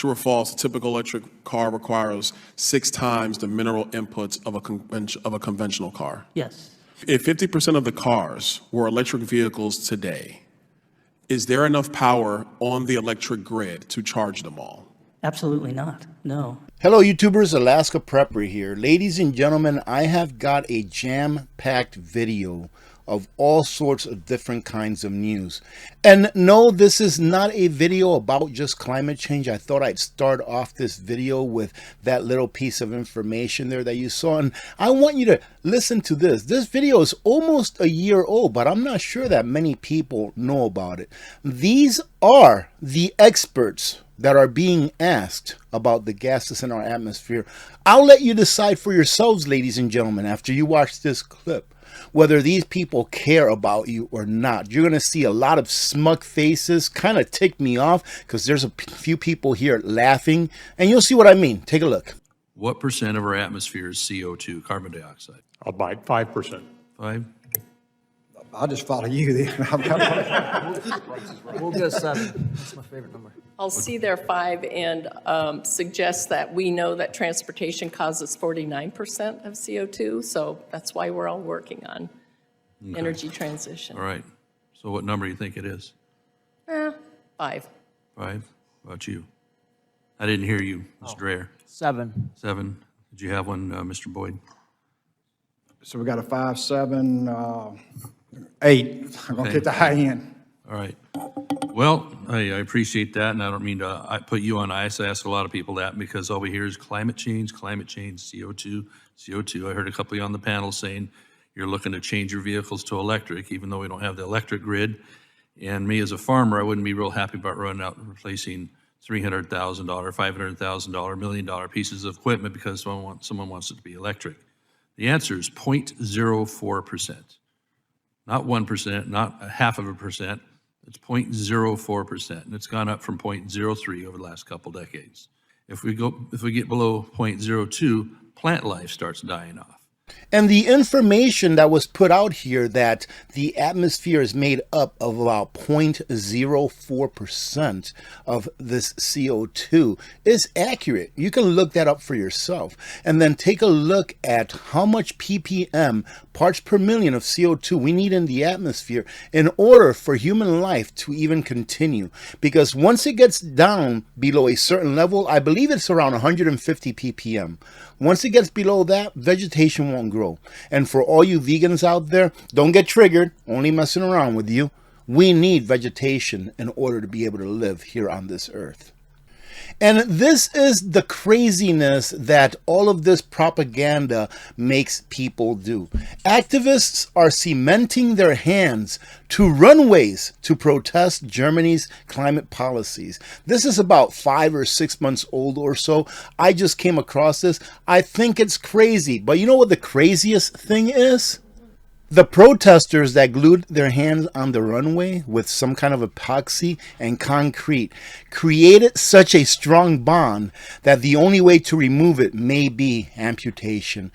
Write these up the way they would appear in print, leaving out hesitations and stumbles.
True or false, a typical electric car requires 6 times the mineral inputs of a conventional car. Yes. If 50% of the cars were electric vehicles today, is there enough power on the electric grid to charge them all? Absolutely not. No. Hello YouTubers, Alaska Prepper here. Ladies and gentlemen, I have got a jam-packed video of all sorts of different kinds of news. And no, this is not a video about just climate change. I thought I'd start off this video with that little piece of information there that you saw. And I want you to listen to this. This video is almost a year old, but I'm not sure that many people know about it. These are the experts that are being asked about the gases in our atmosphere. I'll let you decide for yourselves, ladies and gentlemen, after you watch this clip, whether these people care about you or not. You're going to see a lot of smug faces, kind of tick me off, because there's a few people here laughing, and you'll see what I mean. Take a look. What percent of our atmosphere is CO2, carbon dioxide? I'll bite 5%. 5? I'll just follow you then. We'll go 7. That's my favorite number. I'll see their 5 and suggest that we know that transportation causes 49% of CO2, so that's why we're all working on energy transition. All right. So what number do you think it is? 5. 5? How about you? I didn't hear you, Mr. Dreher. 7. 7. Did you have one, Mr. Boyd? So we got a 5, 7, 8. I'm going to get the high end. All right. Well, I appreciate that, and I don't mean to put you on ice. I ask a lot of people that because all we hear is climate change, CO2, CO2. I heard a couple of you on the panel saying you're looking to change your vehicles to electric, even though we don't have the electric grid. And me as a farmer, I wouldn't be real happy about running out and replacing $300,000, $500,000, $1 million pieces of equipment because someone wants it to be electric. The answer is 0.04%. Not 1%, not 0.5%. It's 0.04%, and it's gone up from 0.03 over the last couple decades. If we get below 0.02, plant life starts dying off. And the information that was put out here that the atmosphere is made up of about 0.04% of this CO2 is accurate. You can look that up for yourself and then take a look at how much ppm, parts per million of CO2 we need in the atmosphere in order for human life to even continue. Because once it gets down below a certain level, I believe it's around 150 ppm. Once it gets below that, vegetation won't grow. And for all you vegans out there, don't get triggered, only messing around with you. We need vegetation in order to be able to live here on this earth. And this is the craziness that all of this propaganda makes people do. Activists are cementing their hands to runways to protest Germany's climate policies. This is about 5 or 6 months old or so. I just came across this. I think it's crazy. But you know what the craziest thing is? The protesters that glued their hands on the runway with some kind of epoxy and concrete created such a strong bond that the only way to remove it may be amputation.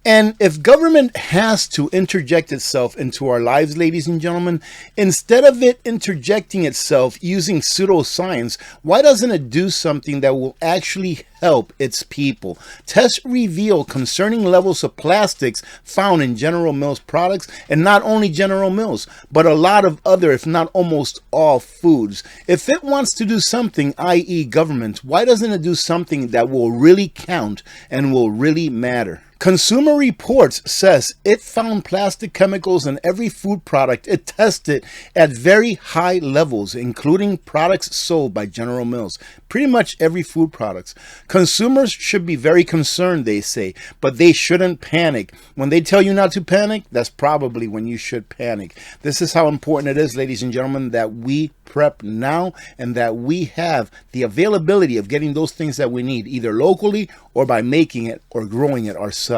And if government has to interject itself into our lives, ladies and gentlemen, instead of it interjecting itself using pseudoscience, why doesn't it do something that will actually help its people? Tests reveal concerning levels of plastics found in General Mills products, and not only General Mills, but a lot of other, if not almost all foods. If it wants to do something, i.e. government, why doesn't it do something that will really count and will really matter? Consumer Reports says it found plastic chemicals in every food product it tested at very high levels, including products sold by General Mills. Pretty much every food product. Consumers should be very concerned, they say, but they shouldn't panic. When they tell you not to panic, that's probably when you should panic. This is how important it is, ladies and gentlemen, that we prep now and that we have the availability of getting those things that we need, either locally or by making it or growing it ourselves.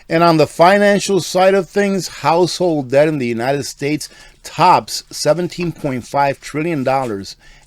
And on the financial side of things, household debt in the United States tops $17.5 trillion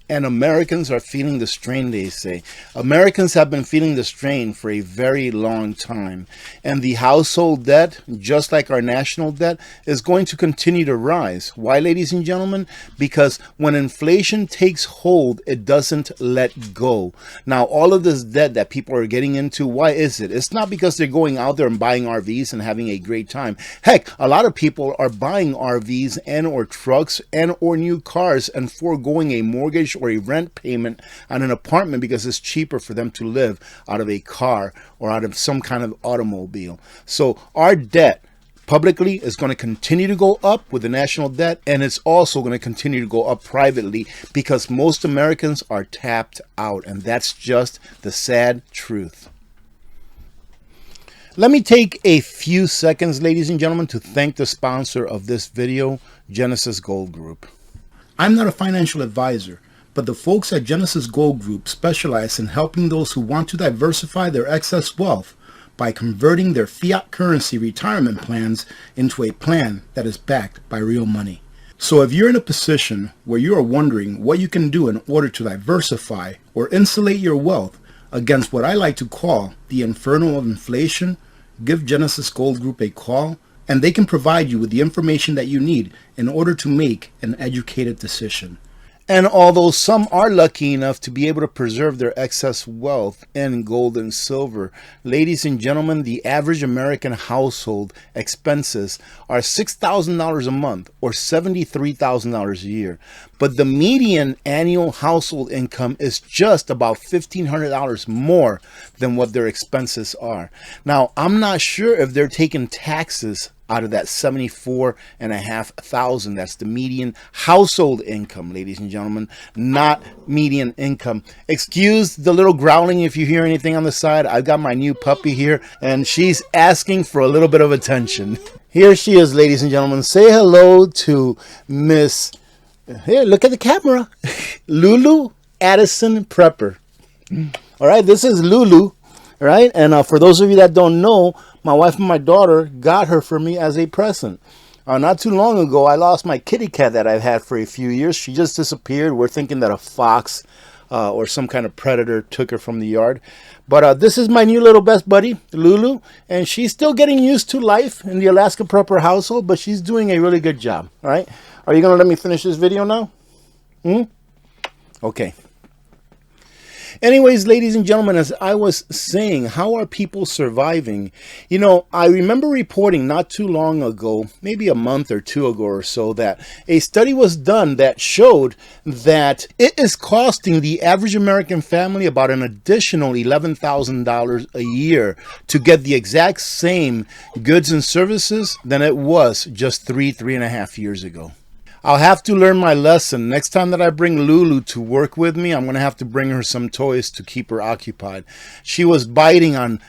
And Americans are feeling the strain, they say. Americans have been feeling the strain for a very long time. And the household debt, just like our national debt, is going to continue to rise. Why, ladies and gentlemen? Because when inflation takes hold, it doesn't let go. Now, all of this debt that people are getting into, why is it? It's not because they're going out there and buying RVs and having a great time. Heck, a lot of people are buying RVs and or trucks and or new cars and foregoing a mortgage or a rent payment on an apartment because it's cheaper for them to live out of a car or out of some kind of automobile. So our debt publicly is going to continue to go up with the national debt, and it's also going to continue to go up privately because most Americans are tapped out, and that's just the sad truth. Let me take a few seconds, ladies and gentlemen, to thank the sponsor of this video, Genesis Gold Group. I'm not a financial advisor, but the folks at Genesis Gold Group specialize in helping those who want to diversify their excess wealth by converting their fiat currency retirement plans into a plan that is backed by real money. So if you're in a position where you are wondering what you can do in order to diversify or insulate your wealth against what I like to call the inferno of inflation, give Genesis Gold Group a call, and they can provide you with the information that you need in order to make an educated decision. And although some are lucky enough to be able to preserve their excess wealth in gold and silver, ladies and gentlemen, the average American household expenses are $6,000 a month or $73,000 a year. But the median annual household income is just about $1,500 more than what their expenses are. Now, I'm not sure if they're taking taxes out of that $74,500. That's the median household income, ladies and gentlemen, not median income. Excuse the little growling if you hear anything on the side. I've got my new puppy here, and she's asking for a little bit of attention. Here she is, ladies and gentlemen. Say hello to Miss, here, look at the camera, Lulu Adison Prepper. All right, this is Lulu. Right, and for those of you that don't know, my wife and my daughter got her for me as a present. Not too long ago, I lost my kitty cat that I've had for a few years. She just disappeared. We're thinking that a fox or some kind of predator took her from the yard. But this is my new little best buddy, Lulu, and she's still getting used to life in the Alaska Prepper household, but she's doing a really good job. All right, are you going to let me finish this video now? Okay. Anyways, ladies and gentlemen, as I was saying, how are people surviving? You know, I remember reporting not too long ago, maybe a month or two ago or so, that a study was done that showed that it is costing the average American family about an additional $11,000 a year to get the exact same goods and services than it was just 3.5 years ago. I'll have to learn my lesson. Next time that I bring Lulu to work with me, I'm going to have to bring her some toys to keep her occupied. She was biting on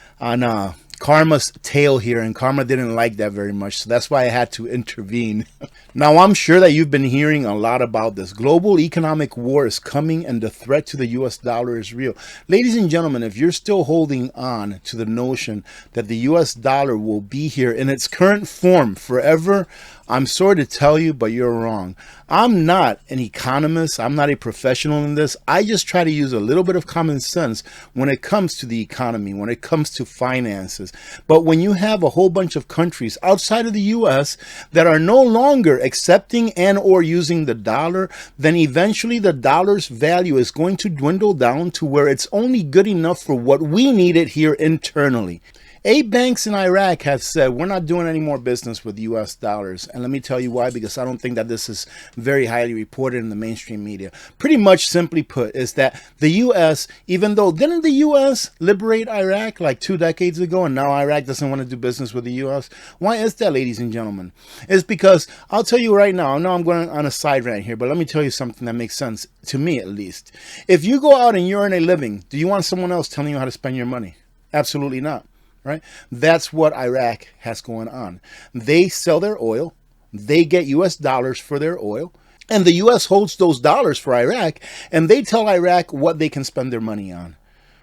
Karma's tail here, and Karma didn't like that very much, so that's why I had to intervene. Now, I'm sure that you've been hearing a lot about this. Global economic war is coming, and the threat to the US dollar is real. Ladies and gentlemen, if you're still holding on to the notion that the US dollar will be here in its current form forever, I'm sorry to tell you, but you're wrong. I'm not an economist. I'm not a professional in this. I just try to use a little bit of common sense when it comes to the economy, when it comes to finances. But when you have a whole bunch of countries outside of the US that are no longer accepting and or using the dollar, then eventually the dollar's value is going to dwindle down to where it's only good enough for what we needed here internally. Banks in Iraq have said, we're not doing any more business with US dollars. And let me tell you why, because I don't think that this is very highly reported in the mainstream media. Pretty much simply put is that the US, even though, didn't the US liberate Iraq like 2 decades ago, and now Iraq doesn't want to do business with the US? Why is that, ladies and gentlemen? It's because, I'll tell you right now, I know I'm going on a side rant here, but let me tell you something that makes sense, to me at least. If you go out and you earn a living, do you want someone else telling you how to spend your money? Absolutely not. Right? That's what Iraq has going on. They sell their oil, they get US dollars for their oil, and the US holds those dollars for Iraq, and they tell Iraq what they can spend their money on.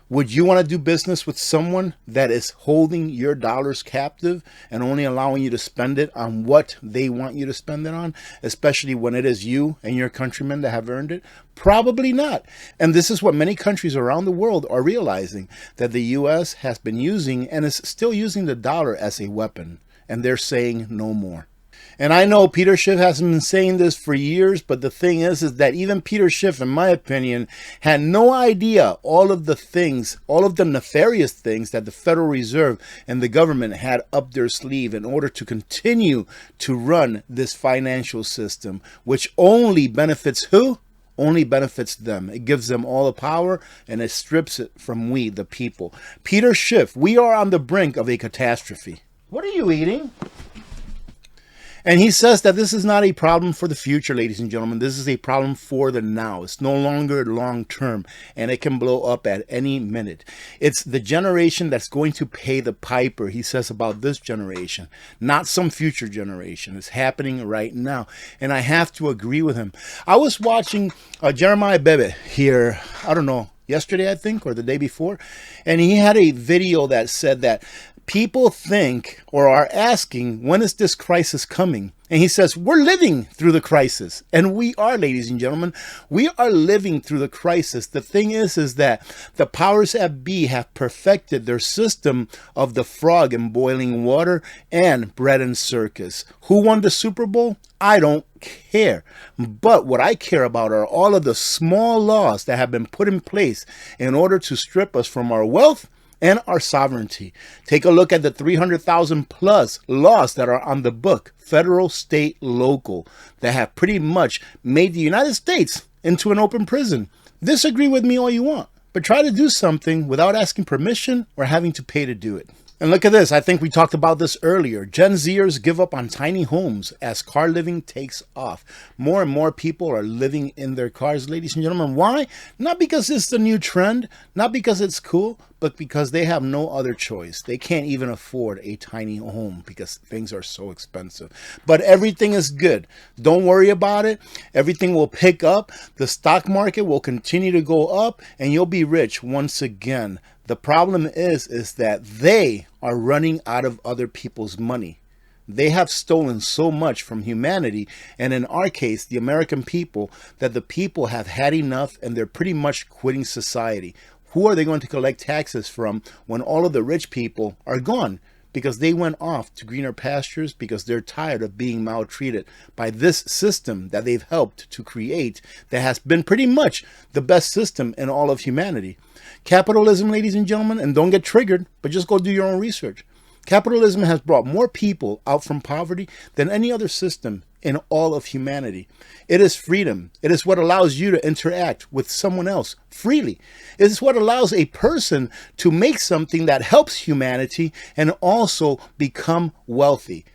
Would you want to do business with someone that is holding your dollars captive and only allowing you to spend it on what they want you to spend it on, especially when it is you and your countrymen that have earned it? Probably not. And this is what many countries around the world are realizing, that the U.S. has been using and is still using the dollar as a weapon. And they're saying no more. And I know Peter Schiff hasn't been saying this for years, but the thing is that even Peter Schiff, in my opinion, had no idea all of the things, all of the nefarious things that the Federal Reserve and the government had up their sleeve in order to continue to run this financial system, which only benefits who? Only benefits them. It gives them all the power and it strips it from we, the people. Peter Schiff, we are on the brink of a catastrophe. What are you eating? And he says that this is not a problem for the future, ladies and gentlemen. This is a problem for the now. It's no longer long term, and it can blow up at any minute. It's the generation that's going to pay the piper, he says about this generation, not some future generation. It's happening right now, and I have to agree with him. I was watching Jeremiah Bebe here, I don't know, yesterday I think, or the day before, and he had a video that said that people think or are asking, when is this crisis coming? And he says, we're living through the crisis. And we are, ladies and gentlemen, we are living through the crisis. The thing is that the powers that be have perfected their system of the frog in boiling water and bread and circus. Who won the Super Bowl? I don't care. But what I care about are all of the small laws that have been put in place in order to strip us from our wealth and our sovereignty. Take a look at the 300,000 plus laws that are on the book, federal, state, local, that have pretty much made the United States into an open prison. Disagree with me all you want, but try to do something without asking permission or having to pay to do it. And look at this. I think we talked about this earlier. Gen Zers give up on tiny homes as car living takes off. More and more people are living in their cars, ladies and gentlemen. Why? Not because it's the new trend, not because it's cool, but because they have no other choice. They can't even afford a tiny home because things are so expensive. But everything is good. Don't worry about it. Everything will pick up. The stock market will continue to go up and you'll be rich once again. The problem is that they are running out of other people's money. They have stolen so much from humanity, and in our case, the American people, that the people have had enough and they're pretty much quitting society. Who are they going to collect taxes from when all of the rich people are gone? Because they went off to greener pastures because they're tired of being maltreated by this system that they've helped to create that has been pretty much the best system in all of humanity. Capitalism, ladies and gentlemen, and don't get triggered, but just go do your own research. Capitalism has brought more people out from poverty than any other system in all of humanity. It is freedom. It is what allows you to interact with someone else freely. It is what allows a person to make something that helps humanity and also become wealthy.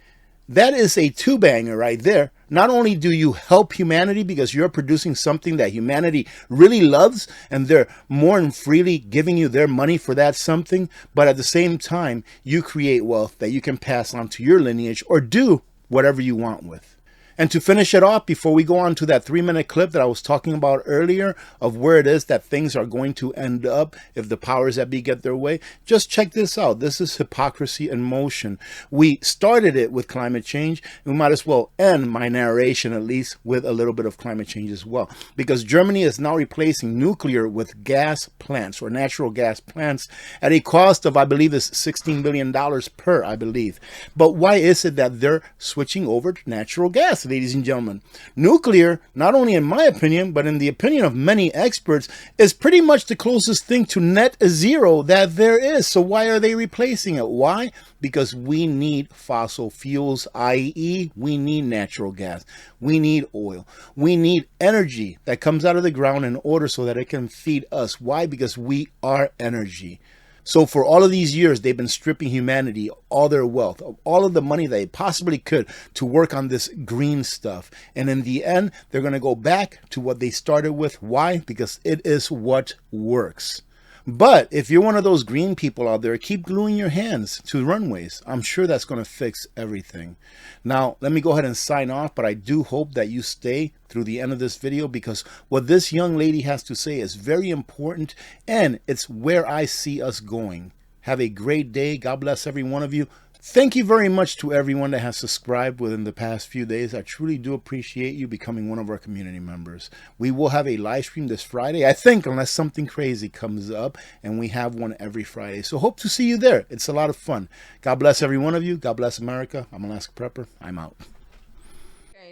That is a two-banger right there. Not only do you help humanity because you're producing something that humanity really loves and they're more than freely giving you their money for that something, but at the same time, you create wealth that you can pass on to your lineage or do whatever you want with. And to finish it off, before we go on to that 3-minute clip that I was talking about earlier of where it is that things are going to end up if the powers that be get their way, just check this out. This is hypocrisy in motion. We started it with climate change. We might as well end my narration at least with a little bit of climate change as well. Because Germany is now replacing nuclear with gas plants or natural gas plants at a cost of, I believe, is $16 billion per, I believe. But why is it that they're switching over to natural gas? Ladies and gentlemen, nuclear, not only in my opinion, but in the opinion of many experts, is pretty much the closest thing to net zero that there is. So why are they replacing it? Why? Because we need fossil fuels, i.e., we need natural gas. We need oil. We need energy that comes out of the ground in order so that it can feed us. Why? Because we are energy. So for all of these years, they've been stripping humanity all their wealth, all of the money they possibly could to work on this green stuff. And in the end, they're going to go back to what they started with. Why? Because it is what works. But if you're one of those green people out there, keep gluing your hands to runways. I'm sure that's going to fix everything. Now, let me go ahead and sign off, but I do hope that you stay through the end of this video, because what this young lady has to say is very important, and it's where I see us going. Have a great day. God bless every one of you. Thank you very much to everyone that has subscribed within the past few days. I truly do appreciate you becoming one of our community members. We will have a live stream this Friday, I think, unless something crazy comes up, and we have one every Friday. So hope to see you there. It's a lot of fun. God bless every one of you. God bless America. I'm Alaska Prepper. I'm out.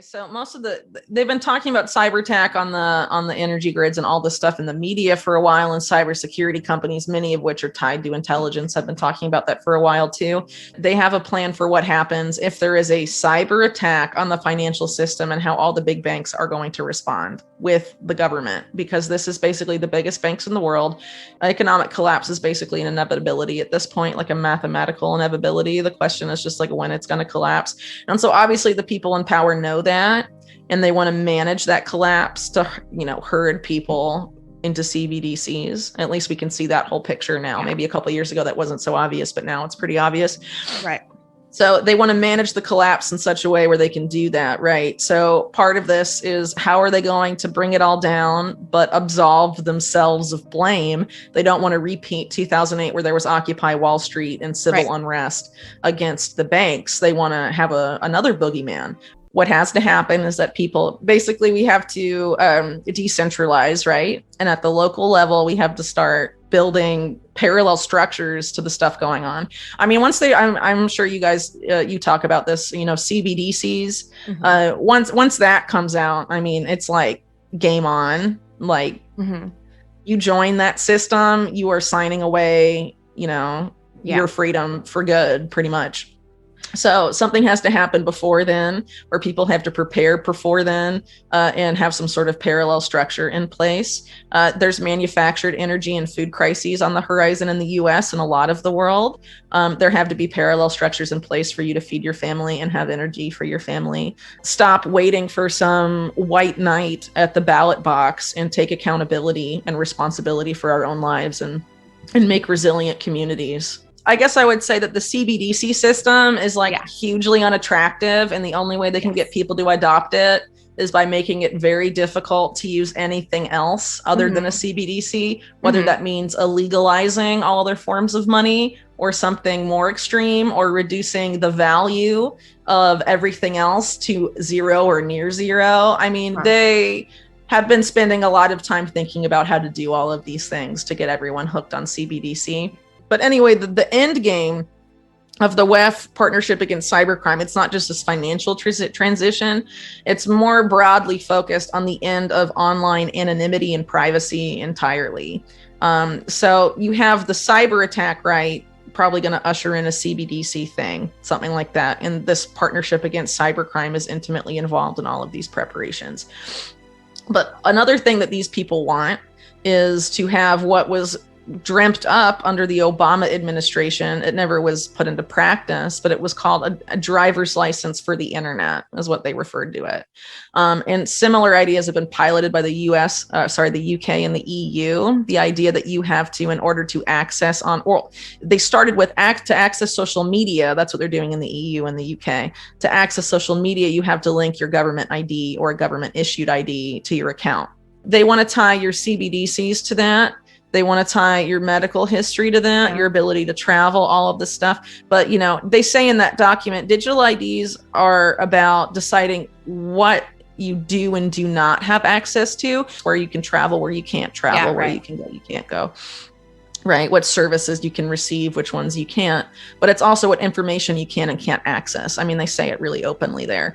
So most of they've been talking about cyber attack on the energy grids and all this stuff in the media for a while, and cybersecurity companies, many of which are tied to intelligence, have been talking about that for a while too. They have a plan for what happens if there is a cyber attack on the financial system and how all the big banks are going to respond with the government, because this is basically the biggest banks in the world. Economic collapse is basically an inevitability at this point, like a mathematical inevitability. The question is just like when it's going to collapse. And so obviously the people in power know that, and they want to manage that collapse to, herd people into CBDCs. At least we can see that whole picture now. Yeah. Maybe a couple of years ago that wasn't so obvious, but now it's pretty obvious. Right. So they want to manage the collapse in such a way where they can do that, right? So part of this is, how are they going to bring it all down but absolve themselves of blame? They don't want to repeat 2008, where there was Occupy Wall Street and civil unrest against the banks. They want to have another boogeyman. What has to happen is that we have to decentralize, right? And at the local level, we have to start building parallel structures to the stuff going on. I mean, I'm sure you guys, you talk about this, CBDCs. Mm-hmm. Once that comes out, I mean, it's like game on. Like, you join that system, you are signing away, your freedom for good, pretty much. So something has to happen before then, or people have to prepare before then, and have some sort of parallel structure in place. There's manufactured energy and food crises on the horizon in the US and a lot of the world. There have to be parallel structures in place for you to feed your family and have energy for your family. Stop waiting for some white knight at the ballot box and take accountability and responsibility for our own lives and make resilient communities. I guess I would say that the CBDC system is hugely unattractive, and the only way they can get people to adopt it is by making it very difficult to use anything else other than a CBDC, whether that means illegalizing all other forms of money or something more extreme, or reducing the value of everything else to zero or near zero. I mean, they have been spending a lot of time thinking about how to do all of these things to get everyone hooked on CBDC. But anyway, the end game of the WEF partnership against cybercrime, it's not just this financial transition. It's more broadly focused on the end of online anonymity and privacy entirely. So you have the cyber attack, right? Probably going to usher in a CBDC thing, something like that. And this partnership against cybercrime is intimately involved in all of these preparations. But another thing that these people want is to have what was dreamt up under the Obama administration. It never was put into practice, but it was called a driver's license for the internet, is what they referred to it. And similar ideas have been piloted by the UK and the EU. The idea that you have to, in order to access they started with to access social media. That's what they're doing in the EU and the UK. To access social media, you have to link your government ID or a government issued ID to your account. They want to tie your CBDCs to that. They want to tie your medical history to that, your ability to travel, all of this stuff. But, they say in that document, digital IDs are about deciding what you do and do not have access to, where you can travel, where you can't travel, where you can go, you can't go. Right? What services you can receive, which ones you can't. But it's also what information you can and can't access. I mean, they say it really openly there.